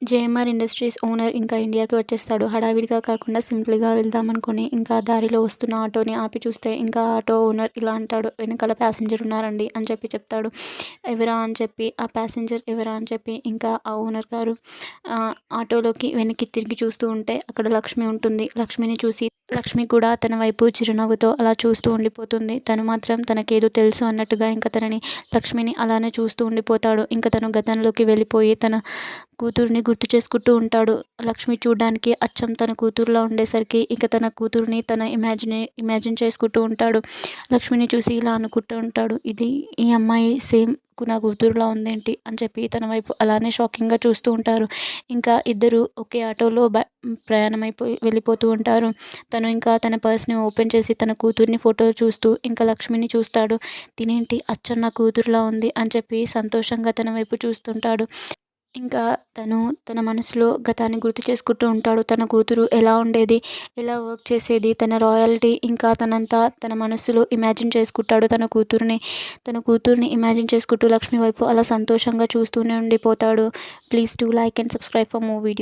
JMR industries owner ఇంకా ఇండియాకి వచ్చేస్తాడు. హడావిడిగా కాకుండా సింపుల్‌గా వెళ్దామనుకుని ఇంకా దారిలో వస్తున్న ఆటోని ఆపి చూస్తే ఇంకా ఆటో ఓనర్ ఇలా అంటాడు, "వెనకాల ప్యాసింజర్ ఉన్నారండి" అని చెప్తాడు. ఎవరా అని చెప్పి ఆ ప్యాసింజర్ ఎవరా అని చెప్పి ఇంకా ఆ ఓనర్ గారు ఆటోలోకి వెనక్కి తిరిగి చూస్తూ ఉంటే అక్కడ లక్ష్మి ఉంటుంది. లక్ష్మిని చూసి లక్ష్మి కూడా తన వైపు చిరునవ్వుతో అలా చూస్తూ ఉండిపోతుంది. తను మాత్రం తనకేదో తెలుసు అన్నట్టుగా ఇంకా లక్ష్మిని అలానే చూస్తూ ఉండిపోతాడు. ఇంక తను గతంలోకి వెళ్ళిపోయి తన కూతురిని గుర్తు చేసుకుంటూ ఉంటాడు. లక్ష్మి చూడ్డానికి అచ్చం తన కూతురులా ఉండేసరికి ఇక తన కూతురిని తన ఇమాజిన్ చేసుకుంటూ ఉంటాడు. లక్ష్మిని చూసి ఇలా అనుకుంటూ ఉంటాడు, ఈ అమ్మాయి సేమ్ నా కూతురులా ఉందేంటి అని చెప్పి తన వైపు అలానే షాకింగ్‌గా చూస్తూ ఉంటారు. ఇంకా ఇద్దరు ఒకే ఆటోలో వెళ్ళిపోతూ ఉంటారు. తను ఇంకా తన పర్స్‌ని ఓపెన్ చేసి తన కూతురిని ఫోటో చూస్తూ ఇంకా లక్ష్మిని చూస్తాడు. తినేంటి అచ్చం నా కూతురులా ఉంది అని చెప్పి సంతోషంగా తన వైపు చూస్తుంటాడు. ఇంకా తను తన మనసులో గతాన్ని గుర్తు చేసుకుంటూ ఉంటాడు. తన కూతురు ఎలా ఉండేది, ఎలా వర్క్ చేసేది, తన రాయల్టీ ఇంకా తన మనసులో ఇమాజిన్ చేసుకుంటాడు తన కూతుర్ని ఇమాజిన్ చేసుకుంటూ లక్ష్మి వైపు అలా సంతోషంగా చూస్తూనే ఉండిపోతాడు. Please do like and subscribe for more videos.